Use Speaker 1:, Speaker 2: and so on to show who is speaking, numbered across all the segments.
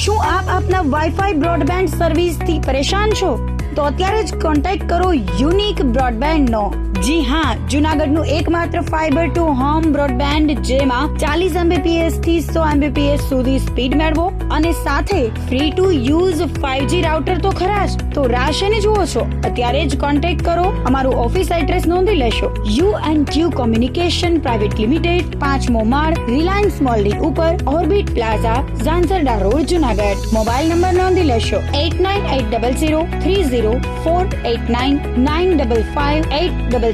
Speaker 1: શું આપ આપના વાઈફાઈ બ્રોડબેન્ડ સર્વિસથી પરેશાન છો? તો અત્યારે જ કોન્ટેક્ટ કરો યુનિક બ્રોડબેન્ડનો. જી હા, જૂનાગઢનું એકમાત્ર ફાઈબર ટુ હોમ બ્રોડબેન્ડ, જેમાં 40 Mbps થી 100 Mbps સુધી સ્પીડ મેળવો અને સાથે free to use 5G router તો ખરા જ. તો રાહ શેની જુઓ છો? અત્યારે જ કોન્ટેક્ટ કરો. અમારું ઓફિસ એડ્રેસ નોંધી લેશો. U&Q કોમ્યુનિકેશન પ્રાઇવેટ લિમિટેડ, 5મો માળ, રિલાયન્સ મોલની ઉપર, orbit plaza, Zanzarda road, Junagadh. Mobile number નોંધી લેશો 8980030489 95580808104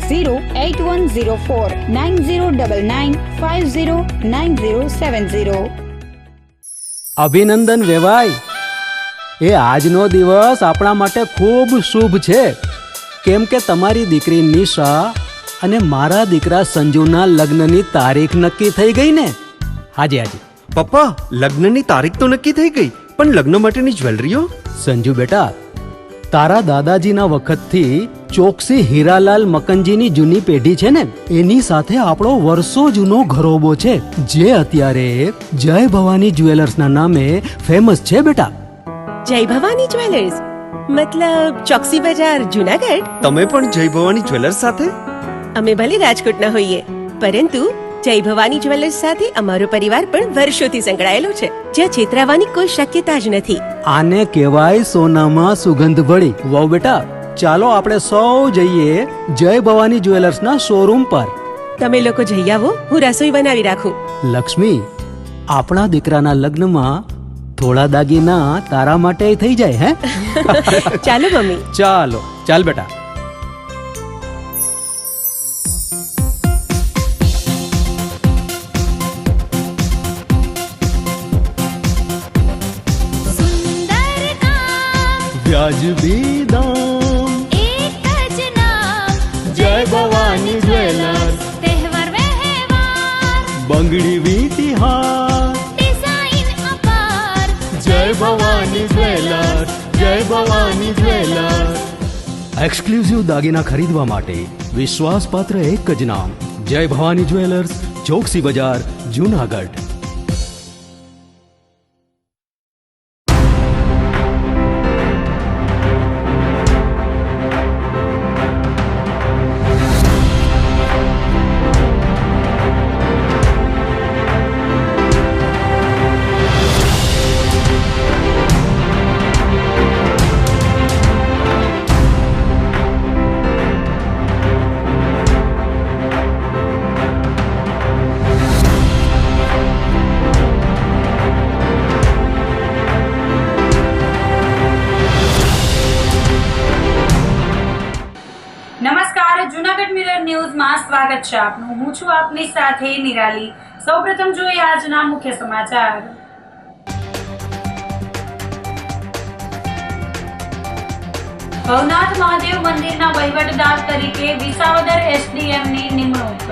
Speaker 1: 9099509070.
Speaker 2: અભિનંદન વેવાય. એ આજનો દિવસ આપણા માટે ખૂબ શુભ છે, કેમ કે તમારી દીકરી નિશા અને મારા દીકરા સંજુના લગ્નની તારીખ નક્કી થઈ ગઈ ને. હાજી હાજી
Speaker 3: પપ્પા, લગ્નની તારીખ તો નક્કી થઈ ગઈ, પણ લગ્ન માટેની જ્વેલરીઓ?
Speaker 2: સંજુ બેટા, તારા દાદાજીના વખતથી ચોકસી હીરાલાલ મકનજીની જૂની પેઢી છે ને, એની સાથે આપણો વર્ષો જૂનો ઘરોબો છે, જે અત્યારે જય ભવાની જ્વેલર્સના નામે ફેમસ છે બેટા.
Speaker 4: જય ભવાની જ્વેલર્સ મતલબ ચોકસી બજાર, જૂનાગઢ?
Speaker 3: તમે પણ જય ભવાની જ્વેલર્સ સાથે?
Speaker 4: અમે ભલે રાજકોટના હોઈએ, પરંતુ જય ભવાની જ્વેલર્સ સાથે અમારો પરિવાર પણ વર્ષોથી સંકળાયેલો છે, જ્યાં છેતરાવાની કોઈ શક્યતા જ નથી.
Speaker 2: આને કહેવાય સોનામાં સુગંધ ભળી. વાવ બેટા, ચાલો આપણે સૌ જઈએ જય ભવાની જ્વેલર્સના શોરૂમ પર.
Speaker 4: તમે લોકો જઈ આવો, હું રસોઈ બનાવી રાખું.
Speaker 2: લક્ષ્મી, આપણા દીકરાના લગ્નમાં થોડા દાગીના તારા માટે થઈ જાય. હે
Speaker 4: ચાલો મમ્મી.
Speaker 2: ચાલો ચાલ બેટા. વ્યાજબી દામ,
Speaker 5: એક જ નામ,
Speaker 2: જય ભવાની જ્વેલર્સ.
Speaker 5: તહેવાર વ્યવહાર,
Speaker 2: બંગડી વીંટી હાર,
Speaker 5: ડિઝાઇન અપાર,
Speaker 2: જય ભવાની જ્વેલર્સ, જય ભવાની જ્વેલર્સ. એક્સક્લુઝિવ દાગીના ખરીદવા માટે વિશ્વાસપાત્ર એક જ નામ, જય ભવાની જ્વેલર્સ, ચોકસી બજાર, જૂનાગઢ.
Speaker 6: નમસ્કાર, જૂનાગઢ મિરર ન્યૂઝમાં સ્વાગત છે આપનું. હું છું આપની સાથે નિરાલી. સૌપ્રથમ જોઈએ આજના મુખ્ય સમાચાર. ભવનાથ મહાદેવ મંદિરના વહીવટદાર તરીકે વિસાવદર એસડીએમની નિમણૂક.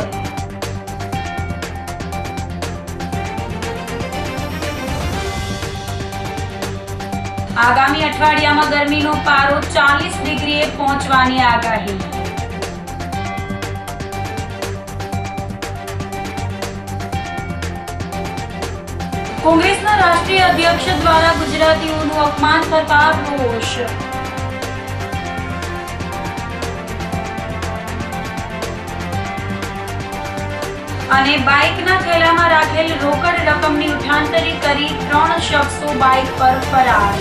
Speaker 6: આગામી અઠવાડિયામાં ગરમીનો પારો 40 ડિગ્રીએ પહોંચવાની આગાહી. કોંગ્રેસના રાષ્ટ્રીય અધ્યક્ષ દ્વારા ગુજરાતીઓનું અપમાન થતા રોષ. અને બાઇકના થેલામાં રાખેલ રોકડ રકમની ઉઠાંતરી કરી 3 શખ્સો બાઇક પર ફરાર.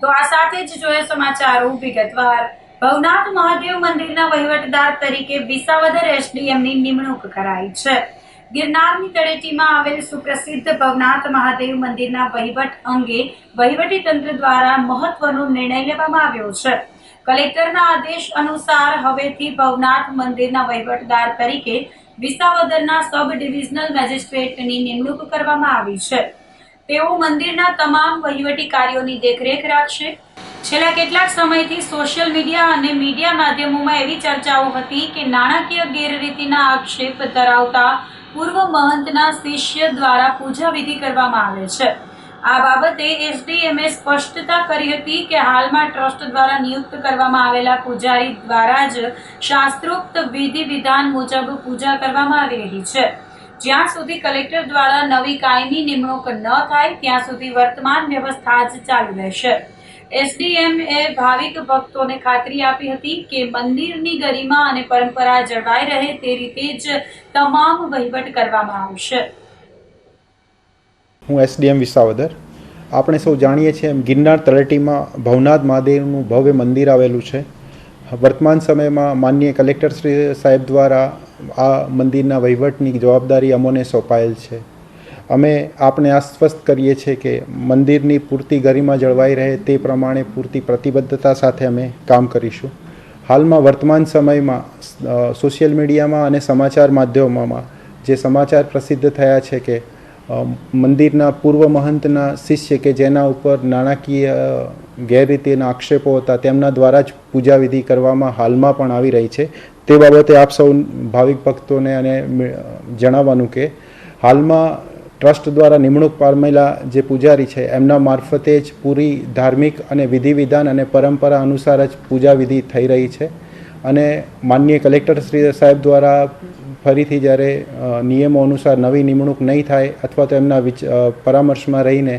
Speaker 6: તો આ સાથે જ જોઈએ સમાચારો વિગતવાર. ભવનાથ મહાદેવ મંદિરના વહીવટદાર તરીકે વિસાવદર એસડીએમની નિમણૂક કરાઈ છે. ગિરનારની તળેટીમાં આવેલ સુપ્રસિદ્ધ ભવનાથ મહાદેવ મંદિરના વહીવટ અંગે વહીવટી તંત્ર દ્વારા મહત્વનો નિર્ણય લેવામાં આવ્યો છે. કલેક્ટરના આદેશ અનુસાર હવેથી ભવનાથ મંદિરના વહીવટદાર તરીકે વિસાવદરના સબ ડિવિઝનલ મેજિસ્ટ્રેટની નિમણૂક કરવામાં આવી છે. તેઓ મંદિરના તમામ વહીવટી કાર્યોની દેખરેખ રાખશે. છેલ્લા કેટલાક સમયથી સોશિયલ મીડિયા અને મીડિયા માધ્યમોમાં એવી ચર્ચાઓ હતી કે નાણાકીય ગેરરીતિના આક્ષેપ ધરાવતા પૂર્વ મહંતના શિષ્ય દ્વારા પૂજા વિધિ કરવામાં આવે છે. આ બાબતે એસડીએમએ સ્પષ્ટતા કરી હતી કે હાલમાં ટ્રસ્ટ દ્વારા નિયુક્ત કરવામાં આવેલા પૂજારી દ્વારા જ શાસ્ત્રોક્ત વિધિ વિધાન મુજબ પૂજા કરવામાં આવી રહી છે. જ્યાં સુધી કલેક્ટર દ્વારા નવી કાયમી નિમણૂક ન થાય ત્યાં સુધી વર્તમાન વ્યવસ્થા જ ચાલુ રહેશે. એસડીએમ એ ભાવિક ભક્તોને ખાતરી આપી હતી કે મંદિરની ગરિમા અને પરંપરા જળવાઈ રહે તે રીતે જ તમામ વહીવટ કરવામાં આવશે.
Speaker 7: હું એસડીએમ વિસાવદર. આપણે સૌ જાણીએ છીએ એમ ગિરનાર તળેટીમાં ભવનાથ મહાદેવનું ભવ્ય મંદિર આવેલું છે. વર્તમાન સમયમાં માનનીય કલેક્ટર શ્રી સાહેબ દ્વારા આ મંદિરના વહીવટની જવાબદારી અમોને સોંપાયેલ છે. અમે આપને આશ્વસ્ત કરીએ છીએ કે મંદિરની પૂરતી ગરિમા જળવાઈ રહે તે પ્રમાણે પૂરતી પ્રતિબદ્ધતા સાથે અમે કામ કરીશું. હાલમાં વર્તમાન સમયમાં સોશિયલ મીડિયામાં અને સમાચાર માધ્યમોમાં જે સમાચાર પ્રસિદ્ધ થયા છે કે મંદિરના પૂર્વ મહંતના શિષ્ય કે જેના ઉપર નાણાકીય ગેરરીતિના આક્ષેપો હતા તેમના દ્વારા જ પૂજા વિધિ કરવામાં હાલમાં પણ આવી રહી છે. તે બાબતે આપ સૌ ભાવિક ભક્તોને અને જણાવવાનું કે હાલમાં ટ્રસ્ટ દ્વારા નિમણૂક પામેલા જે પૂજારી છે એમના મારફતે જ પૂરી ધાર્મિક અને વિધિ વિધાન અને પરંપરા અનુસાર જ પૂજા વિધિ થઈ રહી છે. અને માનનીય કલેક્ટર શ્રી સાહેબ દ્વારા ફરીથી જ્યારે નિયમો અનુસાર નવી નિમણૂક નહીં થાય અથવા તો એમના પરામર્શમાં રહીને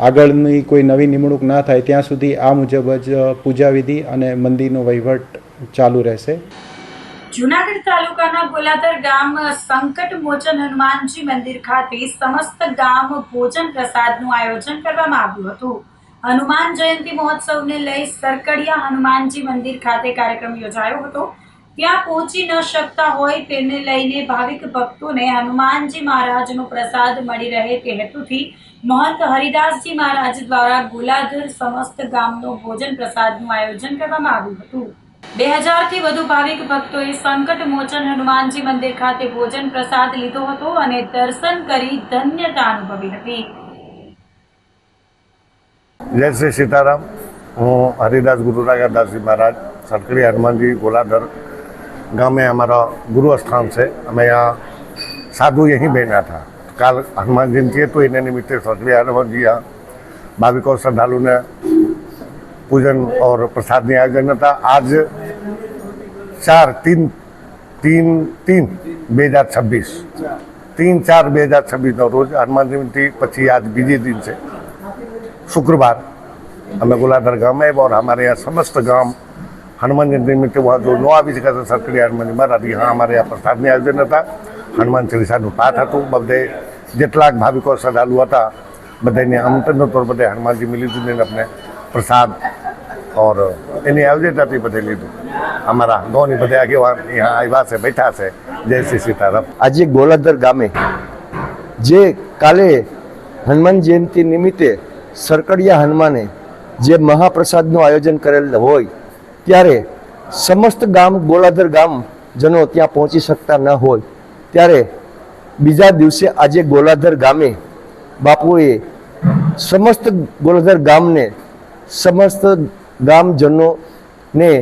Speaker 7: આગળની કોઈ નવી નિમણૂક ના થાય ત્યાં સુધી આ મુજબ જ પૂજા વિધિ અને મંદિરનો વહીવટ ચાલુ રહેશે.
Speaker 6: જૂનાગઢ તાલુકાના ગોલાધર ગામ સંકટ મોચન હનુમાનજી મંદિર ખાતે સમસ્ત ગામ ભોજન પ્રસાદનું આયોજન કરવામાં આવ્યું હતું. હનુમાન જયંતિ મહોત્સવને લઈ સરકડિયા હનુમાનજી મંદિર ખાતે કાર્યક્રમ યોજાયો હતો. ત્યાં પહોંચી ન શકતા હોય તેને લઈને ભાવિક ભક્તોને હનુમાનજી મહારાજનો પ્રસાદ મળી રહે તે હેતુથી મહંત હરિદાસજી મહારાજ દ્વારા ગોલાધર સમસ્ત ગામનો ભોજન પ્રસાદનું આયોજન કરવામાં આવ્યું હતું. 2000 થી વધુ ભાવિક ભક્તોએ સંકટ મોચન હનુમાનજી મંદિર ખાતે ભોજન પ્રસાદ લીધો હતો અને દર્શન કરી ધન્યતા અનુભવી હતી.
Speaker 8: જય શ્રી સીતારામ. હું હરિદાસ ગુરુરાગદાસજી મહારાજ સરકડી હનુમાનજી ગોલાધર ગામે हमारा गुरु स्थान से हमें यहाँ साधु यहीं बैठा था. काल हनुमान जयंती है तो इन्हें निमित्ते सरकड़ी हनुमान जी यहाँ भाविकों श्रद्धालु ने पूजन और प्रसाद ने आयोजन था. आज 4/3/2026 रोज हनुमान जयंती पची आज बीजे दिन से शुक्रवार हमें गोलाधर गाँव में और हमारे यहाँ समस्त गांव हनुमान जयंती निमित्ते वहाँ जो नो આવી શકાતા સરકડી હનુમાનજી મહારાજ यहाँ हमारे यहाँ प्रसादની આયોજન હતા. હનુમાન ચાલીસાનું પાઠ હતું. બધે જેટલાક ભાવિકો શ્રદ્ધાળુ હતા બધાને આમંત્રણ તौर બધે હનુમાનજી મિલી जुलीને अपने प्रसाद और એની આયોજનતાથી બધે લીધું. અમારા ગામની બધે આગેવાન यहाँ આવ્યા છે, બેઠા છે. જય શ્રી સીતારામ.
Speaker 9: આજે ગોલાધર ગામે જે કાલે હનુમાન જયંતિ નિમિત્તે સરકડિયા હનુમાને જે મહાપ્રસાદનું આયોજન કરેલ હોય ત્યારે સમસ્ત ગામ ગોલાધર ગામજનો ત્યાં પહોંચી શકતા ન હોય ત્યારે બીજા દિવસે આજે ગોલાધર ગામે બાપુએ સમસ્ત ગોલાધર ગામને સમસ્ત ગામજનોને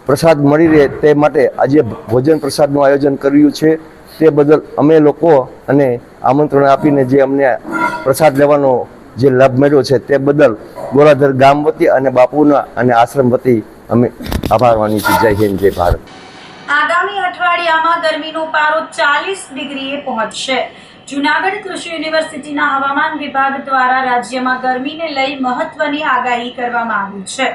Speaker 9: પ્રસાદ મળી રહે તે માટે આજે ભોજન પ્રસાદનું આયોજન કર્યું છે. તે બદલ અમે લોકો અને આમંત્રણ આપીને જે અમને પ્રસાદ લેવાનો જે લાભ મળ્યો છે તે બદલ ગોલાધર ગામ વતી અને બાપુના અને આશ્રમ વતી અમે આભાર માની છીએ. જય હિન્દ, જય ભારત.
Speaker 6: આગામી અઠવાડિયામાં ગરમીનો પારો 40 ડિગ્રીએ પહોંચશે. જૂનાગઢ કૃષિ યુનિવર્સિટીના હવામાન વિભાગ દ્વારા રાજ્યમાં ગરમીને લઈ મહત્વની આગાહી કરવામાં આવી છે.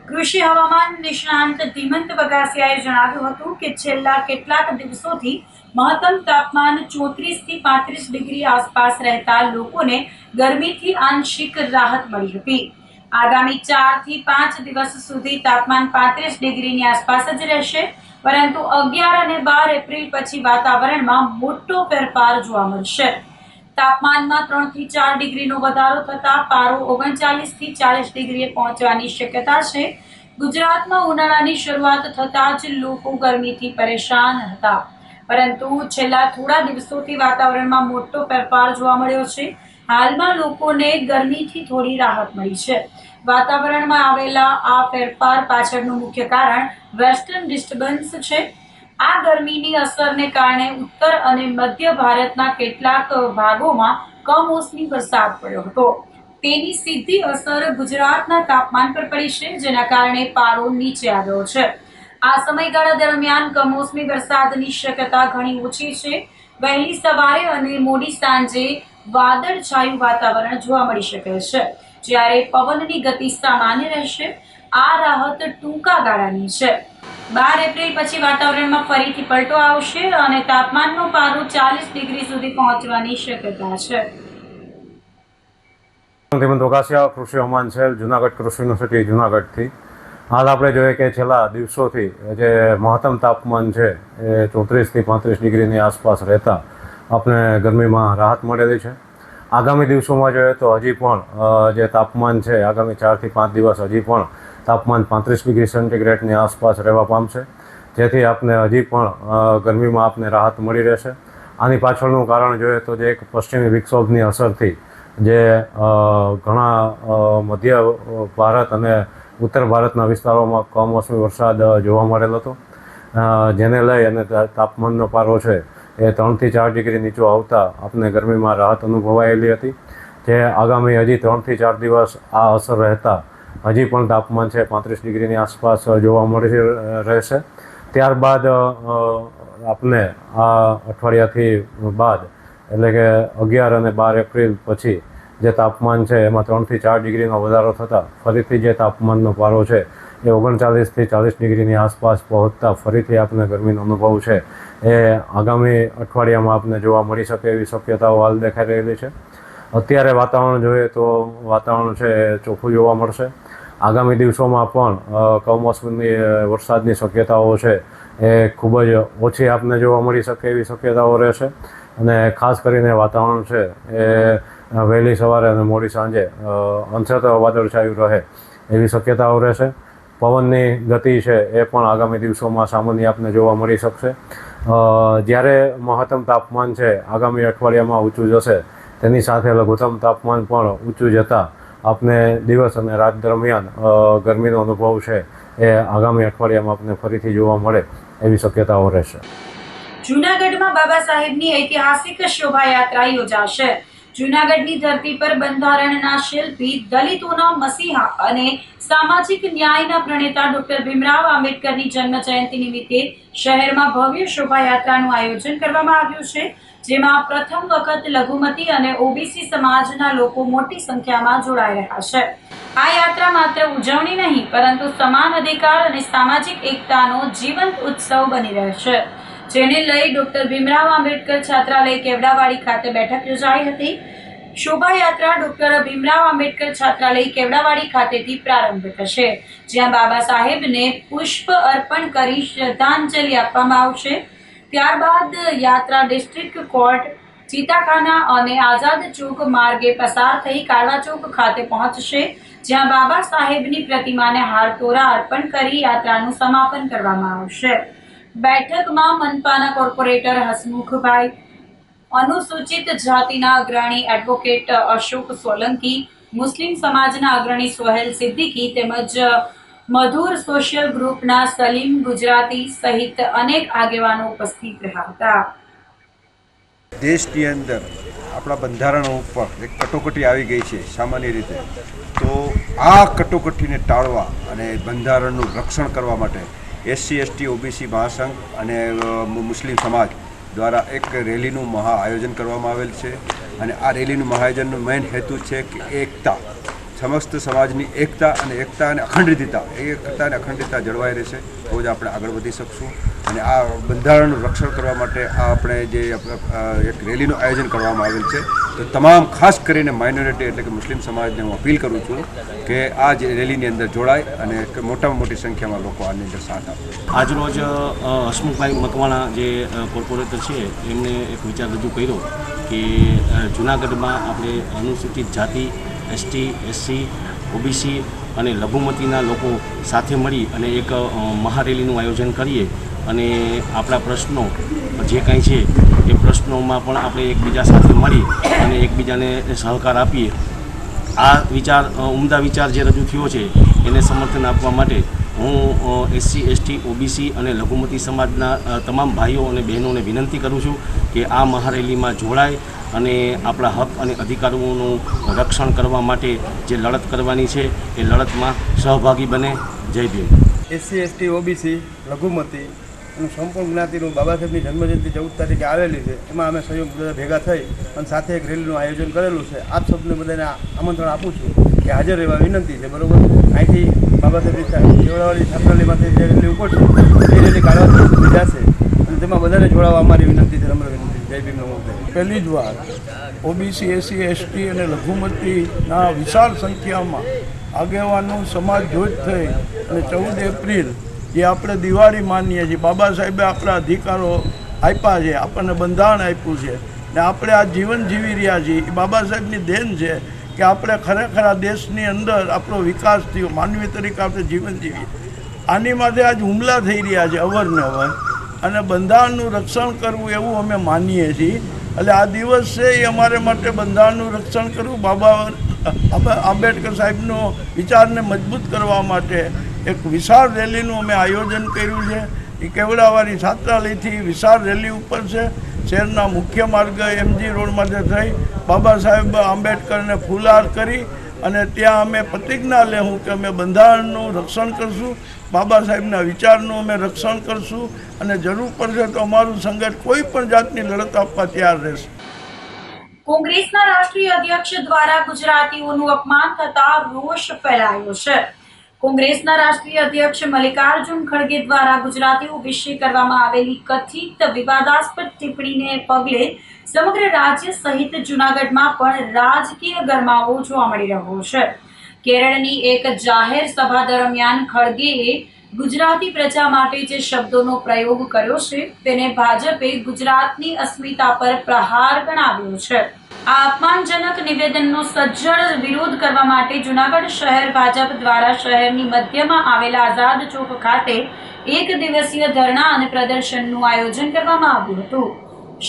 Speaker 6: કૃષિ હવામાન નિષ્ણાંત ધીમંત વગાસિયાએ જણાવ્યું હતું કે છેલ્લા કેટલાક દિવસોથી મહત્તમ તાપમાન 34 થી 35 ડિગ્રી આસપાસ રહેતા લોકોને ગરમીથી આંશિક રાહત મળી હતી. આગામી 4 થી 5 દિવસ સુધી તાપમાન 35 ડિગ્રીની આસપાસ જ રહેશે. પરંતુ 11 અને 12 એપ્રિલ પછી વાતાવરણમાં મોટો ફેરફાર જોવા મળશે. તાપમાનમાં 3 થી 4 ડિગ્રીનો વધારો થતા પારો 39 થી 40 ડિગ્રીએ પહોંચવાની શક્યતા છે. ગુજરાતમાં ઉનાળાની શરૂઆત થતાં જ લોકો ગરમીથી પરેશાન હતા, પરંતુ છેલ્લા થોડા દિવસોથી વાતાવરણમાં મોટો ફેરફાર જોવા મળ્યો છે. હાલમાં લોકોને ગરમીથી થોડી રાહત મળી છે. વાતાવરણમાં આવેલા આ ફેરફાર પાછળનું મુખ્ય કારણ વેસ્ટર્ન ડિસ્ટર્બન્સ છે. આ ગરમીની અસરને કારણે ઉત્તર અને મધ્ય ભારતના કેટલાક ભાગોમાં કમોસમી વરસાદ પડ્યો હતો. તેની સીધી અસર ગુજરાતના તાપમાન પર પડી છે, જેના કારણે પારો નીચે આવ્યો છે. આ સમયગાળા દરમિયાન કમોસમી વરસાદની શક્યતા ઘણી ઓછી છે. વહેલી સવારે અને મોડી સાંજે વાદળછાયું વાતાવરણ જોવા મળી શકે છે, જ્યારે પવનની ગતિ સામાન્ય રહેશે. આ રાહત ટૂંકા ગાળાની છે. 12 એપ્રિલ પછી વાતાવરણમાં ફરીથી પલટો આવશે અને તાપમાનનો પારો 40 ડિગ્રી સુધી પહોંચવાની શક્યતા છે.
Speaker 10: હેમંત વઘાસિયા, કૃષિ હવામાન સેલ, જુનાગઢ કૃષિ યુનિવર્સિટી, જુનાગઢથી. હાલ આપણે જોઈએ કે છેલ્લા દિવસોથી જે મહત્તમ તાપમાન છે એ 34 થી 35 ડિગ્રીની આસપાસ રહેતા આપણે ગરમીમાં રાહત મળેલી છે. આગામી દિવસોમાં જોઈએ તો હજી પણ જે તાપમાન છે આગામી 4 થી 5 દિવસ હજી પણ તાપમાન 35 ડિગ્રી સેન્ટીગ્રેડની આસપાસ રહેવા પામશે, જેથી આપને હજી પણ ગરમીમાં આપને રાહત મળી રહેશે. આની પાછળનું કારણ જોઈએ તો જે એક પશ્ચિમી વિક્ષોભની અસરથી જે ઘણા મધ્ય ભારત અને ઉત્તર ભારતના વિસ્તારોમાં કમોસમી વરસાદ જોવા મળેલ હતો, જેને લઈ અને તાપમાનનો પારો છે એ 3 થી 4 ડિગ્રી નીચો આવતા આપને ગરમીમાં રાહત અનુભવાયેલી હતી. જે આગામી હજી 3 થી 4 દિવસ આ અસર રહેતા હજી પણ તાપમાન છે 35 ડિગ્રીની આસપાસ જોવા મળી રહેશે. ત્યારબાદ આપને આ અઠવાડિયાથી બાદ એટલે કે 11 અને 12 એપ્રિલ પછી જે તાપમાન છે એમાં 3 થી 4 ડિગ્રીનો વધારો થતાં ફરીથી જે તાપમાનનો પારો છે એ 39 થી 40 ડિગ્રીની આસપાસ પહોંચતા ફરીથી આપને ગરમીનો અનુભવ છે એ આગામી અઠવાડિયામાં આપને જોવા મળી શકે એવી શક્યતાઓ હાલ દેખાઈ રહેલી છે. અત્યારે વાતાવરણ જોઈએ તો વાતાવરણ છે એ ચોખ્ખું જોવા મળશે. આગામી દિવસોમાં પણ કમોસમી વરસાદની શક્યતાઓ છે એ ખૂબ જ ઓછી આપને જોવા મળી શકે એવી શક્યતાઓ રહેશે. અને ખાસ કરીને વાતાવરણ છે એ વહેલી સવારે અને મોડી સાંજે અંશતઃ વાદળછાયું રહે એવી શક્યતાઓ રહેશે. પવનની ગતિ છે એ પણ આગામી દિવસોમાં સામાન્ય આપને જોવા મળી શકશે. જ્યારે મહત્તમ તાપમાન છે આગામી અઠવાડિયામાં ઊંચું જશે, તેની સાથે લઘુત્તમ તાપમાન પણ ઊંચું જતાં આપને દિવસ અને રાત દરમિયાન ગરમીનો અનુભવ છે એ આગામી અઠવાડિયામાં આપને ફરીથી જોવા મળે એવી શક્યતાઓ રહેશે.
Speaker 6: જૂનાગઢમાં બાબા સાહેબની ઐતિહાસિક શોભાયાત્રા યોજાશે. જૂનાગઢની ધરતી પર બંધારણના શિલ્પી, દલિતોના મસીહા અને સામાજિક ન્યાયના પ્રણેતા ડોક્ટર ભીમરાવ આંબેડકરની જન્મ જયંતિ નિમિત્તે શહેરમાં ભવ્ય શોભાયાત્રાનું આયોજન કરવામાં આવ્યું છે, જેમાં પ્રથમ વખત લઘુમતી અને ઓબીસી સમાજના લોકો મોટી સંખ્યામાં જોડાઈ રહ્યા છે. આ યાત્રા માત્ર ઉજવણી નહીં પરંતુ સમાન અધિકાર અને સામાજિક એકતાનો જીવંત ઉત્સવ બની રહેશે, જેને લઈ ડોક્ટર ભીમરાવ આંબેડકર છાત્રાલય કેવડાવાડી ખાતે બેઠક યોજાઈ હતી. શોભાયાત્રા ડોક્ટર ભીમરાવ આંબેડકર છાત્રાલય કેવડાવાડી ખાતેથી પ્રારંભ થશે, જ્યાં બાબા સાહેબને પુષ્પ અર્પણ કરી શ્રદ્ધાંજલિ આપવામાં આવશે. ત્યારબાદ યાત્રા ડિસ્ટ્રિક્ટ કોર્ટ, ચીતાખાના અને આઝાદ ચોક માર્ગે પસાર થઈ કાળવા ચોક ખાતે પહોંચશે, જ્યાં બાબા સાહેબની પ્રતિમાને હારતોરા અર્પણ કરી યાત્રાનું સમાપન કરવામાં આવશે. બેઠકમાં મનપાના કોર્પોરેટર હસમુખભાઈ, અનુસૂચિત જાતિના અગ્રણી એડવોકેટ અશોક સોલંકી, મુસ્લિમ સમાજના અગ્રણી સોહેલ સિદ્દીકી તેમજ મધુર સોશિયલ ગ્રુપના સલીમ ગુજરાતી સહિત અનેક આગેવાનો ઉપસ્થિત રહ્યા હતા.
Speaker 11: દેશની અંદર આપણા બંધારણ ઉપર એક કટોકટી આવી ગઈ છે સામાન્ય રીતે, તો આ કટોકટીને ટાળવા અને બંધારણનું રક્ષણ કરવા માટે એસસી એસટી ઓબીસી મહાસંઘ અને મુસ્લિમ સમાજ દ્વારા એક રેલીનું મહા આયોજન કરવામાં આવેલ છે. અને આ રેલીનું મહાઆયોજનનો મેઇન હેતુ છે કે એકતા, સમસ્ત સમાજની એકતા અને અખંડિતતા જળવાઈ રહેશે તો જ આપણે આગળ વધી શકશું. અને આ બંધારણનું રક્ષણ કરવા માટે આ આપણે જે એક રેલીનું આયોજન કરવામાં આવેલ છે, તો તમામ ખાસ કરીને માઇનોરિટી એટલે કે મુસ્લિમ સમાજને હું અપીલ કરું છું કે આ જે રેલીની અંદર જોડાય અને મોટામાં મોટી સંખ્યામાં લોકો આની અંદર સાથ આપે.
Speaker 12: આજરોજ હસમુખભાઈ મકવાણા જે કોર્પોરેટર છે એમને એક વિચાર રજૂ કર્યો કે જૂનાગઢમાં આપણે અનુસૂચિત જાતિ, એસટી, એસસી, ઓબીસી અને લઘુમતીના લોકો સાથે મળી અને એક મહારેલીનું આયોજન કરીએ અને આપણા પ્રશ્નો જે કાંઈ છે એ પ્રશ્નોમાં પણ આપણે એકબીજા સાથે મળી અને એકબીજાને સહકાર આપીએ. આ વિચાર ઉમદા વિચાર જે રજૂ થયો છે એને સમર્થન આપવા માટે હું એસસી, એસટી, ઓબીસી અને લઘુમતી સમાજના તમામ ભાઈઓ અને બહેનોને વિનંતી કરું છું કે આ મહારેલીમાં જોડાય અને આપણા હક અને અધિકારોનું રક્ષણ કરવા માટે જે લડત કરવાની છે એ લડતમાં સહભાગી બને. જય ભીમ.
Speaker 13: એસસી, એસટી, ઓબીસી, લઘુમતી અને સંપૂર્ણ જ્ઞાતિનું બાબા સાહેબની જન્મજયંતિ 14 તારીખે આવેલી છે, એમાં અમે સહયોગ બધા ભેગા થઈ અને સાથે એક રેલીનું આયોજન કરેલું છે. આપ સૌને બધાને આમંત્રણ આપું છું કે હાજર રહેવા વિનંતી છે. બરાબર, અહીંથી બાબા સાહેબની કેવડાવાળી છાત્રાલયમાંથી જે રેલી ઉપડશે એ રેલી કાઢવા જશે અને તેમાં બધાને જોડાવા અમારી વિનંતી છે, નમ્ર વિનંતી. જય ભીમ, નમો બુદ્ધાય.
Speaker 14: પહેલી જ વાર ઓબીસી, એસસી, એસટી અને લઘુમતીના વિશાળ સંખ્યામાં આગેવાનો સમાજ જૂથ થઈ અને 14 એપ્રિલ જે આપણે દિવાળી માનીએ છીએ, બાબા સાહેબે આપણા અધિકારો આપ્યા છે, આપણને બંધારણ આપ્યું છે ને આપણે આ જીવન જીવી રહ્યા છીએ, એ બાબા સાહેબની દેન છે કે આપણે ખરેખર આ દેશની અંદર આપણો વિકાસ થયો, માનવી તરીકે આપણે જીવન જીવીએ. આની માટે આજ હુમલા થઈ રહ્યા છે અવારનવાર અને બંધારણનું રક્ષણ કરવું એવું અમે માનીએ છીએ. એટલે આ દિવસ છે એ અમારે માટે બંધારણનું રક્ષણ કરવું, બાબા આંબેડકર સાહેબનો વિચારને મજબૂત કરવા માટે એક વિશાળ રેલીનું અમે આયોજન કર્યું છે. એ કેવડાવાળી છાત્રાલયથી વિશાળ રેલી ઉપર છે. શહેરના મુખ્ય માર્ગ MG રોડમાંથી થઈ બાબા સાહેબ આંબેડકરને ફૂલહાર કરી અને ત્યાં અમે પ્રતિજ્ઞા લેવું કે અમે બંધારણનું રક્ષણ કરશું, બાબા સાહેબના વિચારનું અમે રક્ષણ કરશું અને જરૂર પડશે તો અમારું સંગઠન કોઈ પણ જાતની લડત આપવા તૈયાર રહેશે.
Speaker 6: કોંગ્રેસના રાષ્ટ્રીય અધ્યક્ષ દ્વારા ગુજરાતીઓનું અપમાન થતા રોષ ફેલાયો છે. કોંગ્રેસના રાષ્ટ્રીય અધ્યક્ષ મલ્લિકાર્જુન ખડગે દ્વારા ગુજરાતીઓ વિશે કરવામાં આવેલી કથિત વિવાદાસ્પદ ટિપ્પણીને પગલે સમગ્ર રાજ્ય સહિત જૂનાગઢમાં પણ રાજકીય ગરમાવો જોવા મળી રહ્યો છે. કેરળની એક જાહેર સભા દરમિયાન ખડગેએ ગુજરાતી પ્રજા માટે જે શબ્દોનો પ્રયોગ કર્યો છે તેને ભાજપે ગુજરાતની અસ્મિતા પર પ્રહાર ગણાવ્યો છે. આ અપમાનજનક નિવેદનનો સજ્જડ વિરોધ કરવા માટે જૂનાગઢ શહેર ભાજપ દ્વારા શહેરની મધ્યમાં આવેલા આઝાદ ચોક ખાતે એક દિવસીય ધરણા અને પ્રદર્શનનું આયોજન કરવામાં આવ્યું હતું.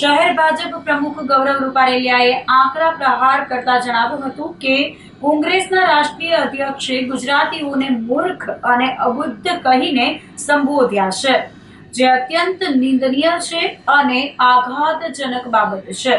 Speaker 6: શહેર ભાજપ પ્રમુખ ગૌરવ રૂપારેલિયાએ આકરા પ્રહાર કરતા જણાવ્યું હતું કે કોંગ્રેસના રાષ્ટ્રીય અધ્યક્ષે ગુજરાતીઓને મૂર્ખ અને અબુદ્ધ કહીને સંબોધ્યા છે, જે અત્યંત નિંદનીય છે અને આઘાતજનક બાબત છે.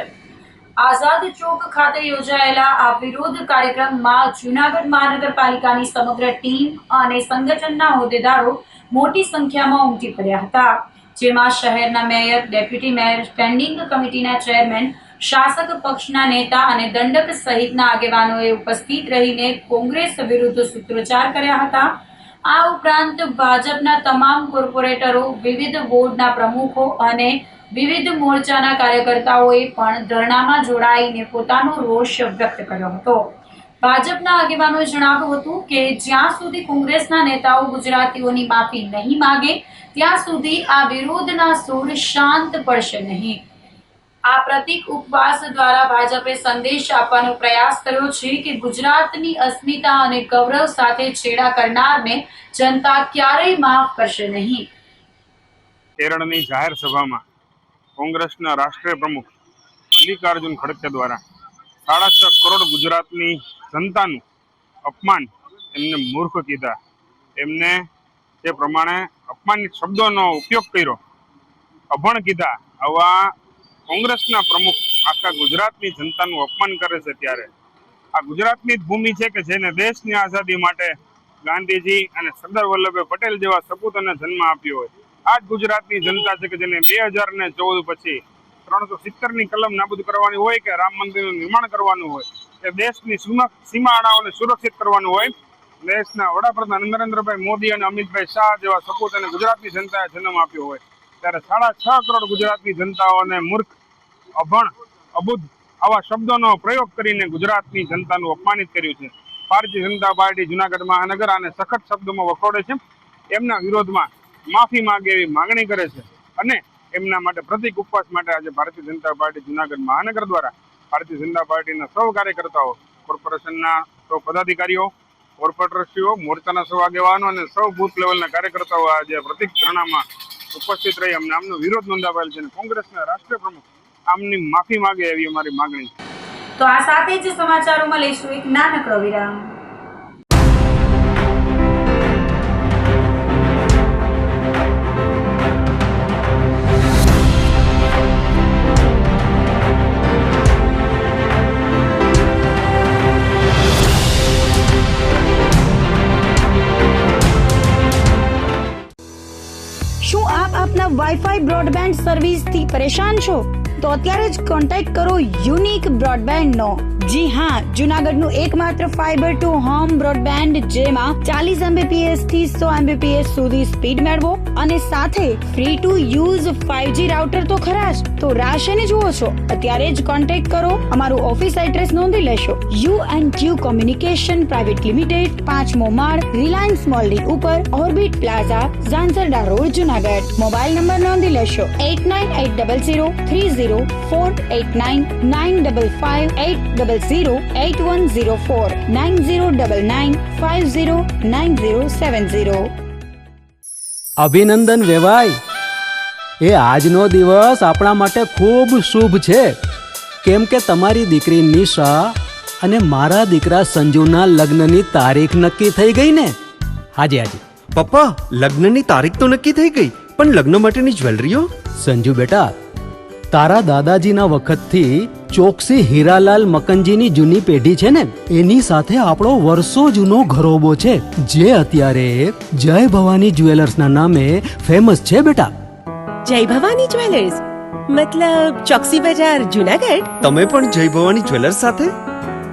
Speaker 6: આઝાદ ચોક ખાતે યોજાયેલા આ વિરોધ કાર્યક્રમમાં જૂનાગઢ મહાનગરપાલિકાની સમગ્ર ટીમ અને સંગઠનના હોદ્દેદારો મોટી સંખ્યામાં ઉમટી પડ્યા હતા, જેમાં શહેરના મેયર, ડેપ્યુટી મેયર, સ્ટેન્ડિંગ કમિટીના ચેરમેન, શાસક પક્ષના નેતા અને દંડક સહિતના આગેવાનોએ ઉપસ્થિત રહીને કોંગ્રેસ વિરુદ્ધ સૂત્રોચ્ચાર કર્યા હતા. આ ઉપરાંત ભાજપના તમામ કોર્પોરેટરો, વિવિધ વોર્ડના પ્રમુખો અને વિવિધ મોરચાના કાર્યકર્તાઓએ પણ ધરણામાં જોડાઈને પોતાનો રોષ વ્યક્ત કર્યો હતો. ભાજપના આગેવાનોએ જણાવ્યું હતું કે જ્યાં સુધી કોંગ્રેસના નેતાઓ ગુજરાતીઓની માફી નહીં માગે ત્યાં સુધી આ વિરોધના સૂર શાંત પડશે નહીં. આ પ્રતીક ઉપવાસ દ્વારા ભાજપે સંદેશ આપવાનો પ્રયાસ કર્યો છે કે ગુજરાતની અસ્મિતા અને ગૌરવ સાથે છેડા કરનારને જનતા ક્યારેય માફ કરશે નહીં.
Speaker 15: કેરળની જાહેર સભામાં કોંગ્રેસના રાષ્ટ્રીય પ્રમુખ મલ્લિકાર્જુન ખડગે દ્વારા 6.5 કરોડ ગુજરાતની જનતાનું અપમાન એમને મૂર્ખ કીધા, એમને તે પ્રમાણે અપમાનિત શબ્દોનો ઉપયોગ કર્યો, અભણ કીધા. આવા કોંગ્રેસના પ્રમુખ આખા ગુજરાતની જનતાનું અપમાન કરે છે ત્યારે આ ગુજરાતની જ ભૂમિ છે કે જેને દેશની આઝાદી માટે ગાંધીજી અને સરદાર વલ્લભભાઈ પટેલ જેવા સપૂતોને જન્મ આપ્યો હોય. આ જ ગુજરાતની જનતા છે કે જેને 2014 પછી 370ની કલમ નાબૂદ કરવાની હોય કે રામ મંદિરનું નિર્માણ કરવાનું હોય કે દેશની સીમાડાઓને સુરક્ષિત કરવાનું હોય, દેશના વડાપ્રધાન નરેન્દ્રભાઈ મોદી અને અમિતભાઈ શાહ જેવા સપૂતોને ગુજરાતની જનતાએ જન્મ આપ્યો હોય ત્યારે 6.5 કરોડ ગુજરાતની જનતાઓને મૂર્ખ, અભણ, અબુદ્ધ આવા શબ્દોનો પ્રયોગ કરીને ગુજરાતની જનતાનું અપમાનિત કર્યું છે. ભારતીય જનતા પાર્ટી જૂનાગઢ મહાનગર આને સખત શબ્દોમાં વખોડે છે, એમના વિરોધમાં માફી માંગે એવી માગણી કરે છે અને એમના માટે પ્રતિક ઉપવાસ માટે આજે ભારતીય જનતા પાર્ટી જૂનાગઢ મહાનગર દ્વારા ભારતીય જનતા પાર્ટીના સૌ કાર્યકર્તાઓ, કોર્પોરેશનના સૌ પદાધિકારીઓ, કોર્પોરેટરશ્રીઓ, મોરચાના સૌ આગેવાનો અને સૌ બૂથ લેવલના કાર્યકર્તાઓ આજે પ્રતિક ધરણામાં ઉપસ્થિત રહી અમને આમનો વિરોધ નોંધાવેલ છે અને કોંગ્રેસના રાષ્ટ્રીય પ્રમુખ આમની માફી માંગે એવી અમારી માગણી છે.
Speaker 6: તો આ સાથે જ સમાચારોમાં લઈશું એક નાનકડો વિરામ.
Speaker 1: શું આપ આપ આપના વાઈફાઈ બ્રોડબેન્ડ સર્વિસથી પરેશાન છો તો અત્યારે જ કોન્ટેક્ટ કરો યુનિક બ્રોડબેન્ડ નો. જી હા, જુનાગઢનું એકમાત્ર ફાઈબર ટુ હોમ બ્રોડબેન્ડ જેમાં 40 Mbps થી 100 Mbps સુધી સ્પીડ મેળવો અને સાથે free to use 5G router તો ખરા જ. તો રાહ શેને જુઓ છો? અત્યારે જ કોન્ટેક્ટ કરો. અમારું ઓફિસ એડ્રેસ નોંધી લેશો. U&Q કોમ્યુનિકેશન પ્રાઇવેટ લિમિટેડ, 5મો માળ, રિલાયન્સ મોલની ઉપર, orbit plaza, Zanzarda road, Junagadh. Mobile number નોંધી લેશો 8980030489 95580808104 9099509070.
Speaker 2: અભિનંદન વેવાય. એ આજનો દિવસ આપણા માટે ખૂબ શુભ છે, કેમ કે તમારી દીકરી નિશા અને મારા દીકરા સંજુના લગ્નની તારીખ નક્કી થઈ ગઈ ને. હાજી હાજી
Speaker 3: પપ્પા, લગ્નની તારીખ તો નક્કી થઈ ગઈ, પણ લગ્ન માટેની જ્વેલરીઓ?
Speaker 2: સંજુ બેટા, તારા દાદાજીના વખતથી ચોકસી હીરાલાલ મકનજીની જૂની પેઢી છે ને, એની સાથે આપણો વર્ષો જૂનો ઘરોબો છે, જે અત્યારે જય ભવાની જ્વેલર્સના નામે ફેમસ છે બેટા.
Speaker 4: જય ભવાની જ્વેલર્સ મતલબ ચોકસી બજાર, જુનાગઢ?
Speaker 3: તમે પણ જય ભવાની જ્વેલર્સ સાથે?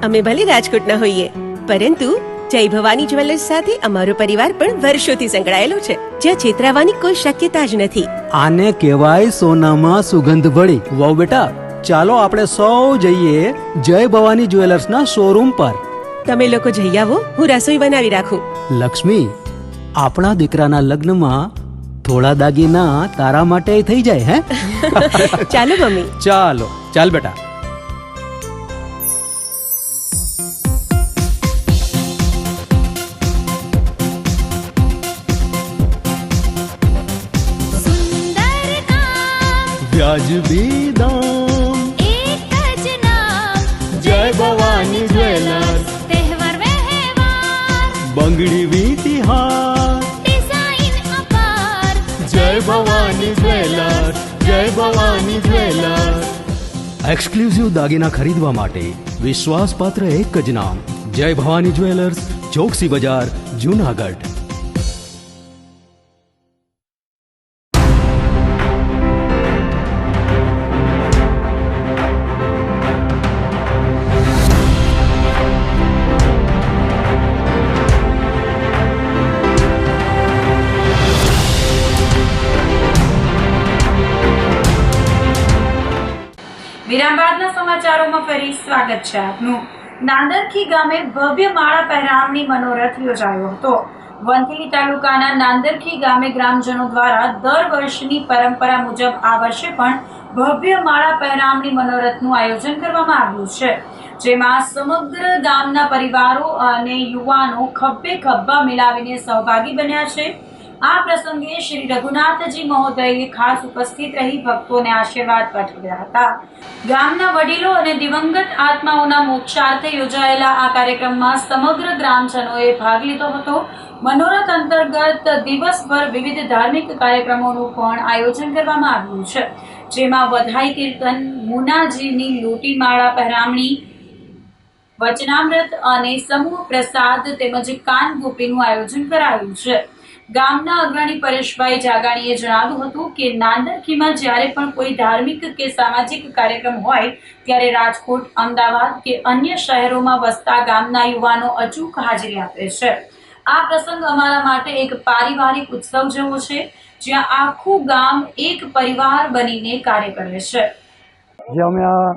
Speaker 4: અમે ભલે રાજકોટના હોઈએ, પરંતુ જય ભવાની જ્વેલર્સ સાથે અમારો પરિવાર પણ વર્ષોથી સંકળાયેલો છે, જ્યાં છેતરાવાની કોઈ શક્યતા જ નથી.
Speaker 2: આને કહેવાય સોનામાં સુગંધ ભળી. વાવ બેટા, ચાલો આપણે સૌ જઈએ જય ભવાની જ્વેલર્સના શોરૂમ પર.
Speaker 4: તમે લોકો જઈ આવો, હું રસોઈ બનાવી રાખું.
Speaker 2: લક્ષ્મી, આપણા દીકરાના લગ્નમાં થોડા દાગીના તારા માટે થઈ જાય. હે
Speaker 4: ચાલો મમ્મી.
Speaker 2: ચાલો ચાલ બેટા. વ્યાજબી દામ,
Speaker 5: एक જ नाम
Speaker 2: જય ભવાની જ્વેલર્સ.
Speaker 5: તહેવાર વ્યવહાર
Speaker 2: બંગડી વીટી હાર,
Speaker 5: ડિઝાઇન અપાર
Speaker 2: જય ભવાની જ્વેલર્સ, જય ભવાની જ્વેલર્સ. એક્સક્લુઝિવ દાગીના ખરીદવા માટે વિશ્વાસપાત્ર એક જ નામ, જય ભવાની જ્વેલર્સ, ચોકસી બજાર, જુનાગઢ.
Speaker 6: વિરામ બાદના સમાચારોમાં ફરી સ્વાગત છે આપનું. નાંદરખી ગામે ભવ્ય માળા પહેરામણી મનોરથ યોજાયો હતો. વંથલી તાલુકાના નાંદરખી ગામે ગ્રામજનો દ્વારા દર વર્ષની પરંપરા મુજબ આ વર્ષે પણ ભવ્ય માળા પહેરામણી મનોરથનું આયોજન કરવામાં આવ્યું છે, જેમાં સમગ્ર ગામના પરિવારો અને યુવાનો ખભે ખભા મિલાવીને સહભાગી બન્યા છે. આ પ્રસંગે શ્રી રઘુનાથજી મહોદયે ખાસ ઉપસ્થિત રહી ભક્તોને આશીર્વાદ પાઠવ્યા હતા. ગામના વડીલો અને દિવંગત આત્માઓના મોક્ષાર્થે યોજાયેલા આ કાર્યક્રમમાં સમગ્ર ગ્રામજનોએ ભાગ લીધો હતો. મનોરથ અંતર્ગત દિવસભર વિવિધ ધાર્મિક કાર્યક્રમોનું પણ આયોજન કરવામાં આવ્યું છે, જેમાં વધાઈ કીર્તન, મુનાજીની લોટી માળા પહેરામણી, વચનામૃત અને સમૂહ પ્રસાદ તેમજ કાન ગોપીનું આયોજન કરાયું છે. ગામના અગ્રણી પરેશભાઈ જાગાણીએ જણાવ્યું હતું કે નાંદરખીમાં જ્યારે પણ કોઈ ધાર્મિક કે સામાજિક કાર્યક્રમ હોય ત્યારે રાજકોટ, અમદાવાદ કે અન્ય શહેરોમાં વસતા ગામના યુવાનો અચૂક હાજરી આપે છે. આ પ્રસંગ અમારા માટે એક પારિવારિક ઉત્સવ જેવો છે, જ્યાં આખું ગામ એક પરિવાર બનીને કાર્ય કરે છે.
Speaker 16: જે અમે આ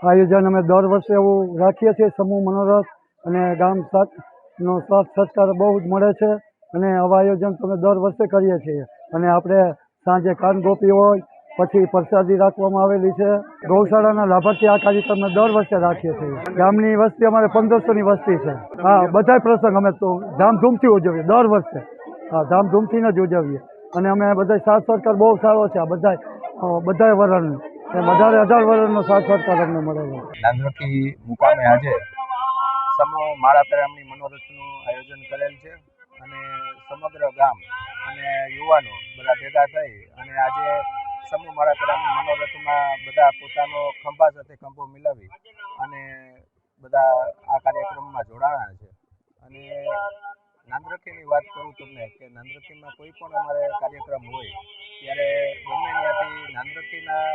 Speaker 16: આયોજન અમે દર વર્ષે એવું રાખીએ છીએ, સમૂહ મનોરથ, અને ગામ સાથનો સાથ સત્કાર બહુ જ મળે છે, અને આવા આયોજન તો અમે દર વર્ષે કરીએ છીએ. અને આપણે સાંજે કાન ગોપી હોય, પછી પ્રસાદી રાખવામાં આવેલી છે. ગૌશાળાના લાભાર્થી આ કાર્યક્રમ અમે દર વર્ષે રાખીએ છીએ. ગામની વસ્તી અમારે 1500ની વસ્તી છે. હા, બધાય પ્રસંગ અમે તો ધામધૂમથી ઉજવીએ દર વર્ષે. હા, ધામધૂમથી જ ઉજવીએ. અને અમે બધા સાથ સરકાર બહુ સારો છે આ બધાય વરણનો. વધારે 18 વર્ષનો સાથ સરકાર અમને મળેલો.
Speaker 17: નાંદરખી મુકામે આજે સમૂહ માળા પહેરામણી મનોરથનું આયોજન કરેલ છે, અને સમગ્ર ગામ અને યુવાનો બધા ભેગા થઈ અને આજે સમૂહ માળા પહેરામણી મનોરથમાં બધા પોતાનો ખંભા સાથે ખંભો મિલાવી અને બધા આ કાર્યક્રમમાં જોડાણા છે. અને નાંદરખી નાંદરથીની વાત કરું તમને કે નાંદરથીમાં કોઈ પણ અમારે કાર્યક્રમ હોય ત્યારે ગમે ત્યાંથી નાંદરથીના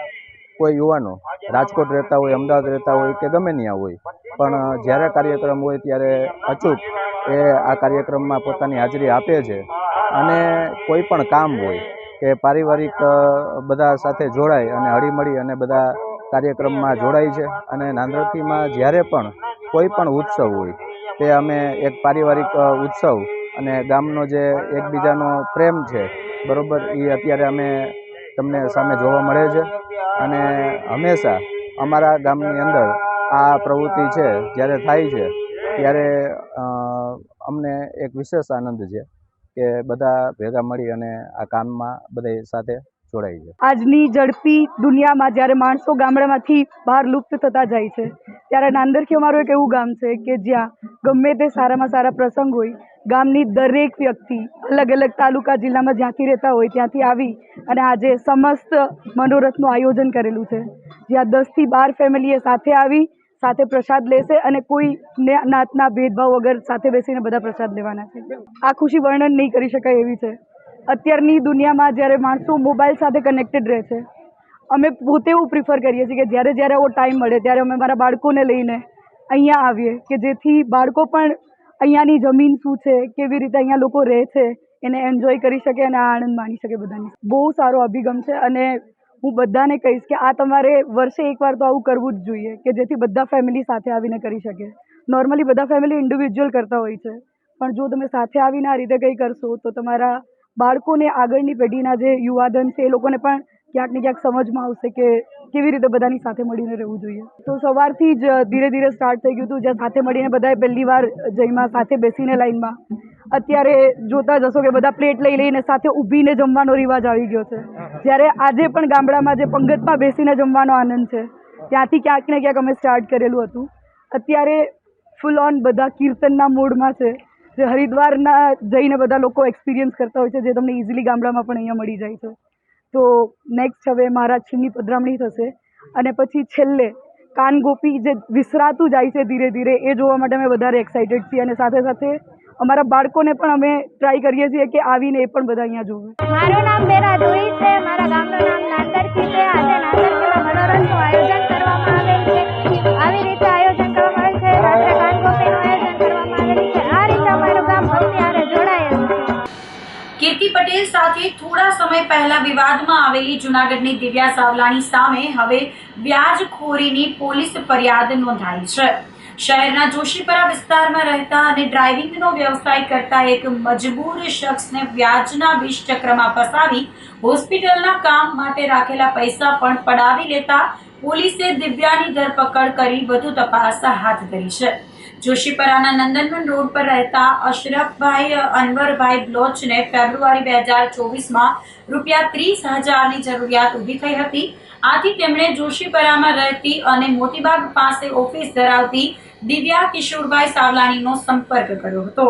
Speaker 17: કોઈ યુવાનો રાજકોટ રહેતા હોય, અમદાવાદ રહેતા હોય કે ગમે ત્યાં હોય, પણ જ્યારે કાર્યક્રમ હોય ત્યારે અચૂક એ આ કાર્યક્રમમાં પોતાની હાજરી આપે છે. અને કોઈ પણ કામ હોય કે પારિવારિક બધા સાથે જોડાય અને હળીમળી અને બધા કાર્યક્રમમાં જોડાય છે. અને નાંદરથીમાં જ્યારે પણ કોઈ પણ ઉત્સવ હોય તે અમે એક પારિવારિક ઉત્સવ અને ગામનો જે એકબીજાનો પ્રેમ છે બરાબર, એ અત્યારે અમે તમને સામે જોવા મળે છે. અને હંમેશા અમારા ગામની અંદર આ પ્રવૃત્તિ છે જ્યારે થાય છે ત્યારે અમને એક વિશેષ આનંદ છે કે બધા ભેગા મળી અને આ કામમાં બધા સાથે જોડાય છે.
Speaker 18: આજની ઝડપી દુનિયામાં જ્યારે માણસો ગામડામાંથી બહાર લુપ્ત થતા જાય છે ત્યારે નાંદરખી અમારું એક એવું ગામ છે કે જ્યાં ગમે તે સારામાં સારા પ્રસંગ હોય, ગામની દરેક વ્યક્તિ અલગ અલગ તાલુકા જિલ્લામાં જ્યાંથી રહેતા હોય ત્યાંથી આવી અને આજે સમસ્ત મનોરથનું આયોજન કરેલું છે, જ્યાં 10 થી 12 ફેમિલીએ સાથે આવી સાથે પ્રસાદ લેશે અને કોઈ નાતના ભેદભાવ વગર સાથે બેસીને બધા પ્રસાદ લેવાના છે. આ ખુશી વર્ણન નહીં કરી શકાય એવી છે. અત્યારની દુનિયામાં જ્યારે માણસો મોબાઈલ સાથે કનેક્ટેડ રહે છે, અમે પોતે એવું પ્રિફર કરીએ છીએ કે જ્યારે જ્યારે આવો ટાઈમ મળે ત્યારે અમે મારા બાળકોને લઈને અહીંયા આવીએ કે જેથી બાળકો પણ અહીંયાની જમીન શું છે, કેવી રીતે અહીંયા લોકો રહે છે એને એન્જોય કરી શકે અને આ આનંદ માણી શકે. બધાની બહુ સારો અભિગમ છે અને હું બધાને કહીશ કે આ તમારે વર્ષે એકવાર તો આવું કરવું જ જોઈએ કે જેથી બધા ફેમિલી સાથે આવીને કરી શકે. નોર્મલી બધા ફેમિલી ઇન્ડિવિજ્યુઅલ કરતા હોય છે, પણ જો તમે સાથે આવીને આ રીતે કંઈ કરશો તો તમારા બાળકોને આગળની પેઢીના જે યુવાધન છે એ લોકોને પણ ક્યાંક ને ક્યાંક સમજમાં આવશે કે કેવી રીતે બધાની સાથે મળીને રહેવું જોઈએ. તો સવારથી જ ધીરે ધીરે સ્ટાર્ટ થઈ ગયું હતું, જ્યાં સાથે મળીને બધાએ પહેલી વાર જઈમાં સાથે બેસીને લાઈનમાં. અત્યારે જોતા જશો કે બધા પ્લેટ લઈ લઈને સાથે ઊભીને જમવાનો રિવાજ આવી ગયો છે, જ્યારે આજે પણ ગામડામાં જે પંગતમાં બેસીને જમવાનો આનંદ છે ત્યાંથી ક્યાંક ને ક્યાંક અમે સ્ટાર્ટ કરેલું હતું. અત્યારે ફૂલ ઓન બધા કીર્તનના મૂડમાં છે, જે હરિદ્વારના જઈને બધા લોકો એક્સપિરિયન્સ કરતા હોય છે, જે તમને ઇઝીલી ગામડામાં પણ અહીંયા મળી જાય છે. તો નેક્સ્ટ હવે મહારાજ શ્રીની પધરામણી થશે અને પછી છેલ્લે કાનગોપી જે વિસરાતું જાય છે ધીરે ધીરે, એ જોવા માટે અમે વધારે એક્સાઇટેડ છીએ અને સાથે સાથે અમારા બાળકોને પણ અમે ટ્રાય કરીએ છીએ કે આવીને એ પણ બધા અહીંયા જોવે.
Speaker 5: મારું નામ બેરા ધોઈ છે, મારા ગામનું નામ નાંદરખી છે. આજે નાંદરખીમાં મનોરંજનનું આયોજન કરવામાં આવેલ છે. આવી રીતે આયોજન કરવામાં આવેલ છે. રાત્રે કાનગોપીનું આયોજન કરવામાં આવેલ છે. આ રીતે અમારું ગામ ભક્તિ હારે જોડાયેલું છે.
Speaker 6: કીર્તિ પટેલ સાથે થોડા સમય પહેલા વિવાદમાં આવેલી જૂનાગઢની દિવ્યા સાવલાણી સામે હવે વ્યાજખોરીની પોલીસ ફરિયાદ નોંધાઈ છે. શહેરના જોશીપરા વિસ્તારમાં રહેતા અને ડ્રાઇવિંગનો વ્યવસાય કરતા એક મજબૂર શખ્સને વ્યાજના વિષચક્રમાં ફસાવી હોસ્પિટલના કામ માટે રાખેલા પૈસા પણ પડાવી લેતા પોલીસે દિવ્યાની ધરપકડ કરી વધુ તપાસ હાથ ધરી છે. જોશીપરાના નંદનવન રોડ પર રહેતા અશરફભાઈ અનવરભાઈ બ્લોચને ફેબ્રુઆરી 2024માં ₹30,000ની જરૂરિયાત ઊભી થઈ હતી. આથી તેમણે જોશીપરામાં રહેતી અને મોતીબાગ પાસે ઓફિસ ધરાવતી દિવ્યા કિશોરભાઈ સાવલાણીનો સંપર્ક કર્યો હતો.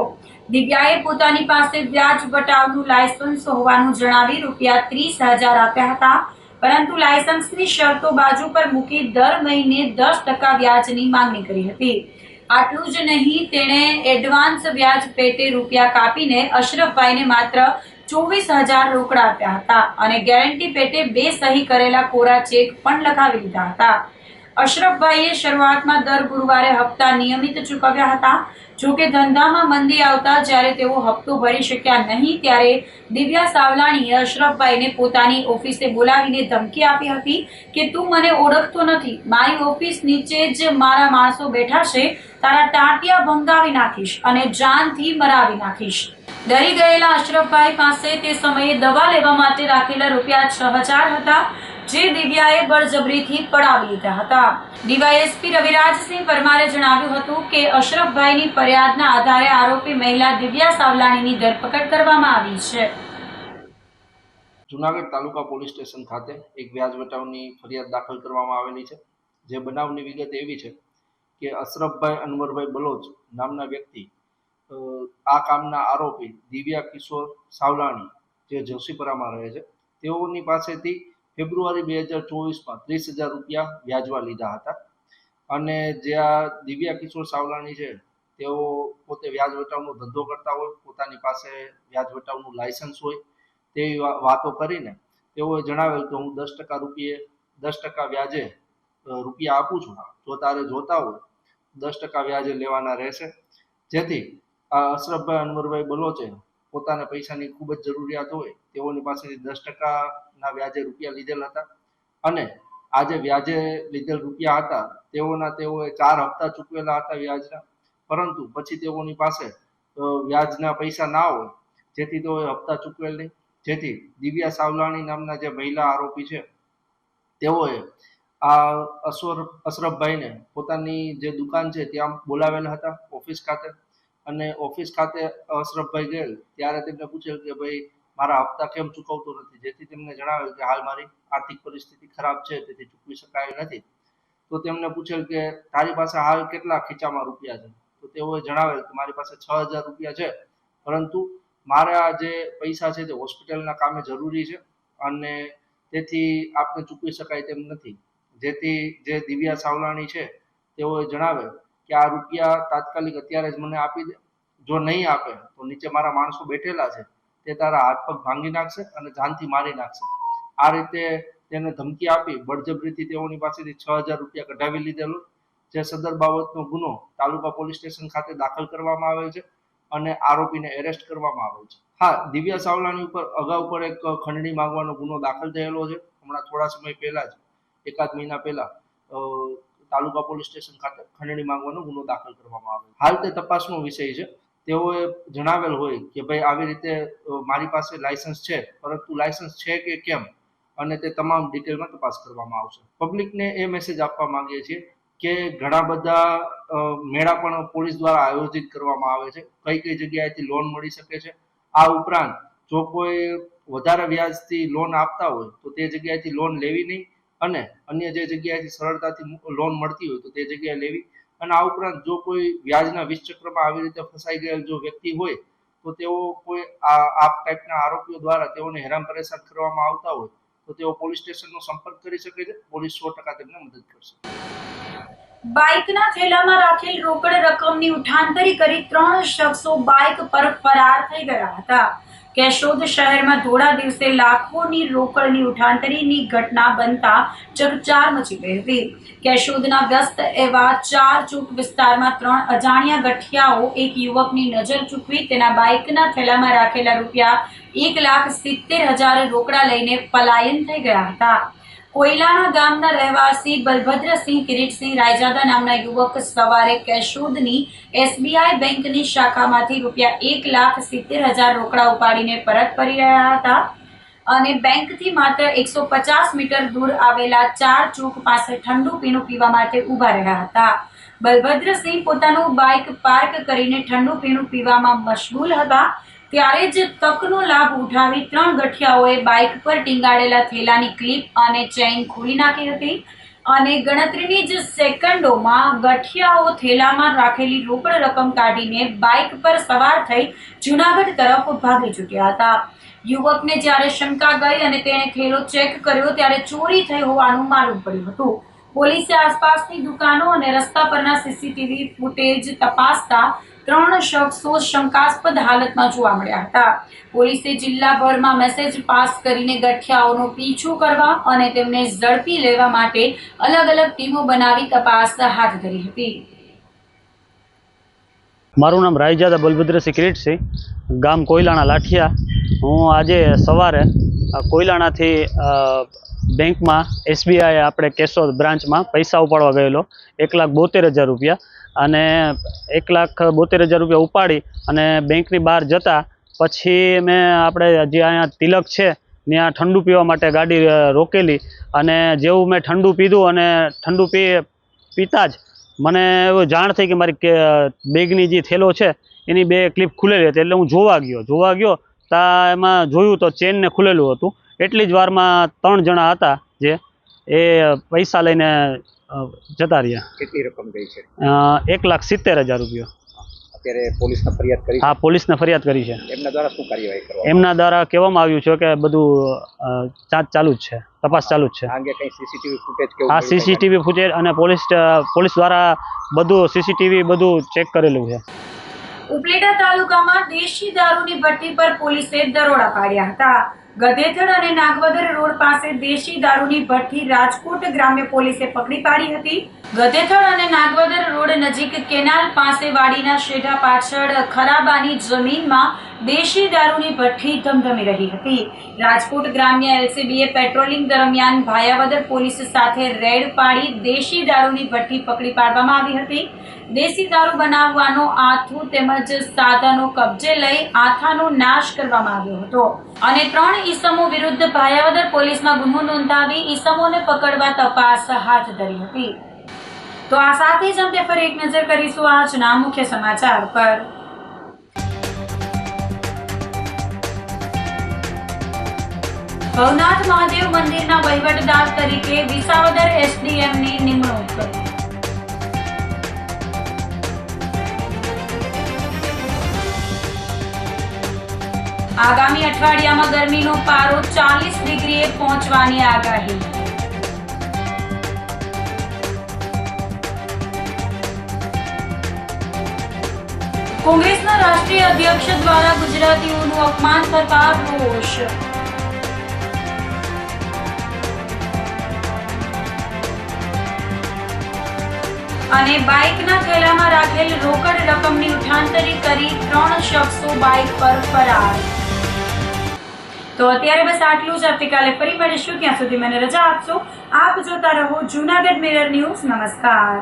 Speaker 6: દિવ્યાએ પોતાની પાસે વ્યાજ વટાવનું લાયસન્સ હોવાનું જણાવી ₹30,000 આપ્યા હતા, પરંતુ લાયસન્સની શરતો બાજુ પર મૂકી દર મહિને 10% વ્યાજની માંગણી કરી હતી. આટલું જ નહીં, તેણે એડવાન્સ વ્યાજ પેટે રૂપિયા કાપીને અશરફભાઈને માત્ર 24,000 રોકડા આપ્યા હતા અને ગેરંટી પેટે 2 સહી કરેલા કોરા ચેક પણ લખાવી લીધા હતા. અશરફભાઈએ શરૂઆતમાં દર ગુરુવારે હપ્તા નિયમિત ચૂકવ્યા હતા. જોકે ધંધામાં મંદી આવતા જ્યારે તેઓ હપ્તો ભરી શક્યા નહીં ત્યારે દિવ્યા સાવલાણીએ અશરફભાઈને પોતાની ઓફિસે બોલાવીને ધમકી આપી હતી કે તું મને ઓળખતો નથી, મારી ઓફિસ નીચે જ મારા માણસો બેઠા છે, તારા ટાંટિયા ભંગાવી નાખીશ અને જાનથી મરાવી નાખીશ. ડરી ગયેલા અશરફભાઈ પાસે તે સમયે દવા લેવા માટે રાખેલા ₹6,000 હતા, જે દિવ્યાએ બળજબરીથી પડાવી લીધા હતા. ડીવાયએસપી રવિરાજસિંહ પરમારે જણાવ્યું હતું કે અશરફભાઈની ફરિયાદના આધારે આરોપી મહિલા દિવ્યા સાવલાણીની ધરપકડ કરવામાં આવી છે.
Speaker 19: જૂનાગઢ તાલુકા પોલીસ સ્ટેશન ખાતે એક વ્યાજ વટાવની ફરિયાદ દાખલ કરવામાં આવેલી છે. જે બનાવની વિગત એવી છે કે અશરફભાઈ અનવરભાઈ બલોચ નામના વ્યક્તિ આ કામના આરોપી દિવ્યા કિશોર સાવલાણી જે જોશીપરામાં રહે છે, તેઓની પાસેથી ફેબ્રુઆરી 2024માં ₹30,000 વ્યાજવા લીધા હતા અને જે આ દિવ્યા કિશોર સાવલાણી છે તેઓ પોતે વ્યાજ વટાવનો ધંધો કરતા હોય, પોતાની પાસે વ્યાજ વટાવનું લાયસન્સ હોય તેવી વાતો કરીને તેઓએ જણાવેલ કે હું 10% વ્યાજે રૂપિયા આપું છું, જો તારે જોતા હોય 10% વ્યાજે લેવાના રહેશે. જેથી આ અશરફભાઈ અનવરભાઈ બલોચે પોતાને પૈસાની ખૂબ જ જરૂરિયાત હોય તેઓની પાસેથી 10%ના વ્યાજે રૂપિયા લીધેલ હતા અને આ જે વ્યાજે લીધેલ રૂપિયા હતા તેઓએ 4 હપ્તા ચૂકવેલા હતા વ્યાજના, પરંતુ પછી તેઓની પાસે વ્યાજના પૈસા ના હોય જેથી તેઓએ હપ્તા ચૂકવેલ નહીં. જેથી દિવ્યા સાવલાણી નામના જે મહિલા આરોપી છે તેઓએ આ અશરફભાઈને પોતાની જે દુકાન છે ત્યાં બોલાવેલા હતા ઓફિસ ખાતે, અને ઓફિસ ખાતે અશરફભાઈ ગયેલ ત્યારે તેમને પૂછેલ કે ભાઈ મારા હપ્તા કેમ ચૂકવતો નથી, જેથી તેમને જણાવેલ કે હાલ મારી આર્થિક પરિસ્થિતિ ખરાબ છે તેથી ચૂકવી શકાય નથી. તો તેમને પૂછેલ કે તારી પાસે હાલ કેટલા ખીચામાં રૂપિયા છે, તો તેઓએ જણાવેલ કે મારી પાસે 6,000 રૂપિયા છે, પરંતુ મારા જે પૈસા છે તે હોસ્પિટલના કામે જરૂરી છે અને તેથી આપને ચૂકવી શકાય તેમ નથી. જેથી જે દિવ્યા સાવલાણી છે તેઓએ જણાવેલ કે આ રૂપિયા તાત્કાલિક અત્યારે જ મને આપી દે, જો નહીં આપે તો નીચે મારા માણસો બેઠેલા છે તે તારા હાથ પગ ભાંગી નાખશે અને જાનથી મારી નાખશે. આ રીતે તેને ધમકી આપી બળજબરીથી તેઓની પાસેથી 6,000 રૂપિયા કઢાવી લીધેલો, જે સદર બાબતનો ગુનો તાલુકા પોલીસ સ્ટેશન ખાતે દાખલ કરવામાં આવેલ છે અને આરોપીને એરેસ્ટ કરવામાં આવેલ છે. હા, દિવ્યા સાવલાણી ઉપર અગાઉ પણ એક ખંડણી માંગવાનો ગુનો દાખલ થયેલો છે. હમણાં થોડા સમય પહેલા જ, એકાદ મહિના પહેલા તાલુકા પોલીસ સ્ટેશન ખાતે ખંડણી માંગવાનો ગુનો દાખલ કરવામાં આવેલ. હાલ તે તપાસનો વિષય છે. તેઓએ જણાવેલ હોય કે ભાઈ આવી રીતે મારી પાસે લાયસન્સ છે, પરંતુ લાયસન્સ છે કે કેમ અને તે તમામ ડિટેલમાં તપાસ કરવામાં આવશે. પબ્લિકને એ મેસેજ આપવા માંગીએ છીએ કે ઘણા બધા મેળા પણ પોલીસ દ્વારા આયોજિત કરવામાં આવે છે, કઈ જગ્યાએથી લોન મળી શકે છે. આ ઉપરાંત જો કોઈ વધારે વ્યાજથી લોન આપતા હોય તો તે જગ્યાએથી લોન લેવી નહીં અને અન્ય જે જગ્યાએથી સરળતાથી લોન મળતી હોય તો તે જગ્યાએ લેવી. અને આ ઉપરાંત જો કોઈ વ્યાજના વિષચક્રમાં આવી રીતે ફસાઈ ગયેલ જો વ્યક્તિ હોય તો તેઓ કોઈ આ ટાઈપના આરોપીઓ દ્વારા તેઓને હેરાન પરેશાન કરવામાં આવતા હોય તો તેઓ પોલીસ સ્ટેશનનો સંપર્ક કરી શકે છે. પોલીસ 100% તેમને મદદ કરશે.
Speaker 6: બાઇકના થેલામાં રાખેલ રોકડ રકમની ઉઠાંતરી કરી 3 શખ્સો બાઇક પર ફરાર થઈ ગયા હતા. કેશોદ શહેરમાં ધોળા દિવસે લાખોની રોકડની ઉઠાંતરીની ઘટના બનતા ચકચાર મચી ગઈ હતી. કેશોદના વ્યસ્ત એવા 4 ચોક વિસ્તારમાં 3 અજાણ્યા ગઠિયાઓ એક યુવકની નજર ચૂકવી તેના બાઇકના થેલામાં રાખેલા રૂપિયા 1,70,000 રોકડા લઈને પલાયન થઈ ગયા હતા. કોયલાણા ગામના રહેવાસી બલભદ્રસિંહ કિરીટસિંહ રાયજાદા નામના યુવક સવારે કેશોદની SBI બેંકની શાખામાંથી રૂપિયા 1,70,000 રોકડા ઉપાડીને પરત ફરી રહ્યા હતા અને બેંકથી માત્ર 150 મીટર દૂર આવેલા 4 ચોક પાસે ઠંડુ પીણું પીવા માટે ઊભા રહ્યા હતા. બલભદ્રસિંહ પોતાનું બાઇક પાર્ક કરીને ઠંડુ પીણું પીવામાં મશગુલ હતા ત્યારે જ તકનો લાભ ઉઠાવી 3 ગઠિયાઓએ બાઇક પર ટીંગાડેલા થેલાની ક્લિપ અને ચેઇન ખોલી નાખી હતી અને ગણતરીની જ સેકન્ડોમાં ગઠિયાઓ થેલામાં રાખેલી રોકડ રકમ કાઢીને બાઇક પર સવાર થઈ જૂનાગઢ તરફ ભાગી છૂટ્યા હતા. યુવકને જ્યારે શંકા ગઈ અને તેણે થેલો ચેક કર્યો ત્યારે ચોરી થઈ હોવાનું માલુમ પડ્યું હતું. પોલીસે આસપાસની દુકાનો અને રસ્તા પરના CCTV ફૂટેજ તપાસતા 3 શખ્સો શંકાસ્પદ હાલતમાં જોવા મળ્યા હતા. પોલીસે જિલ્લાભરમાં મેસેજ પાસ કરીને ગઠિયાઓનો પીછો કરવા અને તેમને ઝડપી લેવા માટે અલગ અલગ ટીમો બનાવી તપાસ હાથ ધરી હતી.
Speaker 20: મારું નામ રાયજાદા બલભદ્રસિંહ કિરીટસિંહ, ગામ કોયલાણા લાઠિયા. હું આજે સવારે કોયલાણાથી બેંકમાં SBI આપણે કેશોદ બ્રાન્ચમાં પૈસા ઉપાડવા ગયેલો 1,72,000 રૂપિયા અને 1,72,000 રૂપિયા ઉપાડી અને બેંકની બહાર જતા પછી મેં આપણે જે અહીંયા તિલક છે ત્યાં ઠંડુ પીવા માટે ગાડી રોકેલી અને જેવું મેં ઠંડુ પીધું અને ઠંડુ પીતા જ મને એવું જાણ થઈ કે મારી બેગની જે થેલો છે એની 2 ક્લિપ ખુલેલી હતી. એટલે હું જોવા ગયો તા એમાં જોયું તો ચેનને ખુલેલું હતું. એટલી જ વારમાં 3 જણા હતા જે એ પૈસા લઈને જતા રહ્યા.
Speaker 21: કેટલી રકમ ગઈ છે?
Speaker 20: 1,70,000 રૂપિયા.
Speaker 21: અત્યારે પોલીસને ફરિયાદ કરી?
Speaker 20: હા, પોલીસને ફરિયાદ કરી છે.
Speaker 21: એમના દ્વારા શું કાર્યવાહી કરવામાં?
Speaker 20: એમના દ્વારા કહેવામાં આવ્યું છે કે બધું ચાંચ ચાલુ જ છે, તપાસ ચાલુ જ છે.
Speaker 21: આ અંગે કઈ સીસીટીવી ફૂટેજ કેવું?
Speaker 20: હા, સીસીટીવી ફૂટેજ અને પોલીસ દ્વારા બધું સીસીટીવી બધું ચેક કરેલું છે.
Speaker 6: ઉપલેટા તાલુકામાં દેશી દારૂની ભઠ્ઠી પર પોલીસે દરોડા પાડ્યા હતા. ગધેથડ અને નાગવદર રોડ પાસે દેશી દારૂની ભઠ્ઠી રાજકોટ ગ્રામ્ય પોલીસે પકડી પાડી હતી. ગધેથડ અને નાગવદર રોડ નજીક કેનાલ પાસે વાડીના શેઢા પાછળ ખરાબાની જમીનમાં દેશી દારૂની ભઠ્ઠી ધમધમી રહી હતી. રાજકોટ ગ્રામ્ય એલસીબીએ પેટ્રોલિંગ દરમિયાન ભાયાવદર પોલીસ સાથે રેડ પાડી દેશી દારૂની ભઠ્ઠી પકડી પાડવામાં આવી હતી. દેશી દારૂ બનાવવાનો આથું તેમજ સાધનો કબજે લઈ આથાનો નાશ કરવામાં આવ્યો હતો અને 3 ઈસમો વિરુદ્ધ ભાયાવદર પોલીસમાં ગુનો નોંધાવી ઈસમોને પકડવા તપાસ હાથ ધરી હતી. તો આ સાથે જ અંતે ફરી એક નજર કરીશું આજના મુખ્ય સમાચાર પર. ભવનાથ મહાદેવ મંદિરના વહીવટદાર તરીકે વિસાવદર એસડીએમની નિમણૂક. આગામી અઠવાડિયામાં ગરમીનો પારો 40 ડિગ્રીએ પહોંચવાની આગાહી. કોંગ્રેસના રાષ્ટ્રીય અધ્યક્ષ દ્વારા ગુજરાતીઓનું અપમાન થતા રોષ. અને બાઇકના થેલામાં રાખેલ રોકડ રકમની ઉઠાંતરી કરી 3 શખ્સો બાઇક પર ફરાર. તો અત્યારે બસ આટલું જ. આવતીકાલે ફરી મળીશું. ત્યાં સુધી મને રજા આપશો. આપ જોતા રહો જૂનાગઢ મિરર ન્યૂઝ. નમસ્કાર.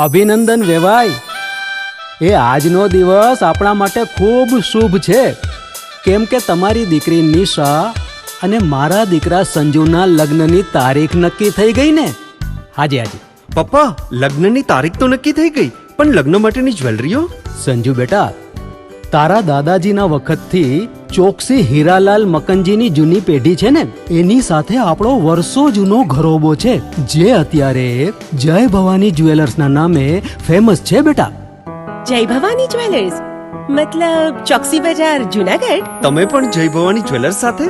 Speaker 2: અભિનંદન વેવાય. એ આજનો દિવસ આપણા માટે ખૂબ શુભ છે, કેમ કે તમારી દીકરી નિશા અને મારા દીકરા સંજુના લગ્નની તારીખ નક્કી થઈ ગઈ ને. હાજી.
Speaker 3: પપ્પા, લગ્નની તારીખ તો નક્કી થઈ ગઈ, પણ લગ્ન માટેની જ્વેલરીઓ?
Speaker 2: સંજુ બેટા, તારા દાદાજીના વખતથી ચોકસી હીરાલાલ મકનજીની જૂની પેઢી છે ને, એની સાથે આપણો વર્ષો જૂનો ઘરોબો છે, જે અત્યારે જય ભવાની જ્વેલર્સના નામે ફેમસ છે બેટા.
Speaker 4: જય ભવાની જ્વેલર્સ મતલબ ચોકસી બજાર જુનાગઢ?
Speaker 3: તમે પણ જય ભવાની જ્વેલર્સ સાથે?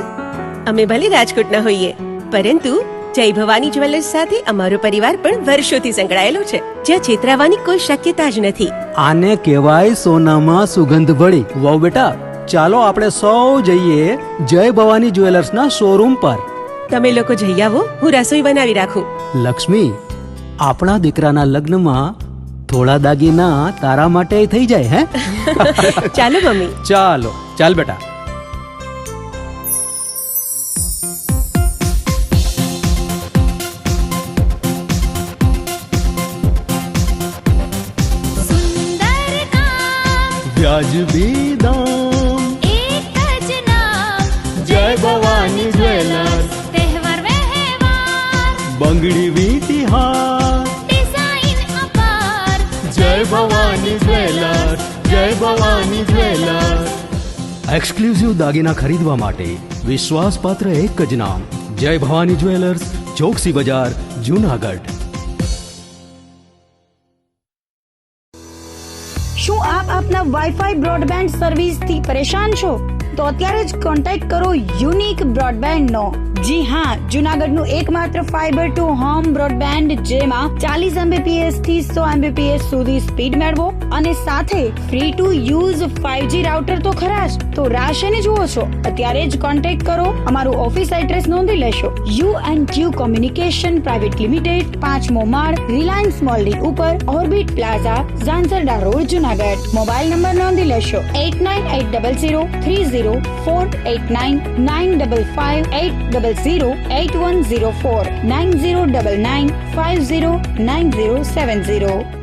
Speaker 4: અમે ભલે રાજકોટના હોઈએ, પરંતુ જય ભવાની જ્વેલર્સ સાથે અમારો પરિવાર પણ વર્ષોથી સંકળાયેલો છે, જ્યાં છેતરાવાની કોઈ શક્યતા જ નથી.
Speaker 2: આને કહેવાય સોનામાં સુગંધ ભળી. વાવ બેટા, ચાલો આપણે સૌ જઈએ જય ભવાની જ્વેલર્સના શોરૂમ પર.
Speaker 4: તમે લોકો જઈ આવો, હું રસોઈ બનાવી રાખું.
Speaker 2: લક્ષ્મી, આપણા દીકરાના લગ્નમાં થોડા દાગીના તારા માટે થઈ જાય. હે
Speaker 4: ચાલો મમ્મી.
Speaker 2: ચાલ બેટા. વ્યાજબી દામ,
Speaker 22: એક જ નામ,
Speaker 2: જય ભવાની જ્વેલર્સ.
Speaker 22: તહેવાર વ્યવહાર,
Speaker 2: બંગડી વીટી હાર,
Speaker 22: ડિઝાઇન અપાર,
Speaker 2: જય ભવાની જ્વેલર્સ. જય ભવાની જ્વેલર્સ. એક્સક્લુઝિવ દાગીના ખરીદવા માટે વિશ્વાસપાત્ર એક જ નામ, જય ભવાની જ્વેલર્સ, ચોકસી બજાર, જૂનાગઢ.
Speaker 1: શું આપ આપના વાઈફાઈ બ્રોડબેન્ડ સર્વિસથી પરેશાન છો? તો અત્યારે જ કોન્ટેક્ટ કરો યુનિક બ્રોડબેન્ડનો. જી હા, જૂનાગઢનું એકમાત્ર ફાઈબર ટુ હોમ બ્રોડબેન્ડ, જેમાં 40 Mbps થી 100 Mbps સુધી સ્પીડ મેળવો અને સાથે free to use 5G router તો ખરા જ. તો રાહ શેની જુઓ છો? અત્યારે જ કોન્ટેક્ટ કરો. અમારું ઓફિસ એડ્રેસ નોંધી લેશો. U&Q કોમ્યુનિકેશન પ્રાઇવેટ લિમિટેડ, 5મો માળ, રિલાયન્સ મોલની ઉપર, orbit plaza, Zanzarda road, Junagadh. Mobile number નોંધી લેશો 89800303 909955580081049099509070.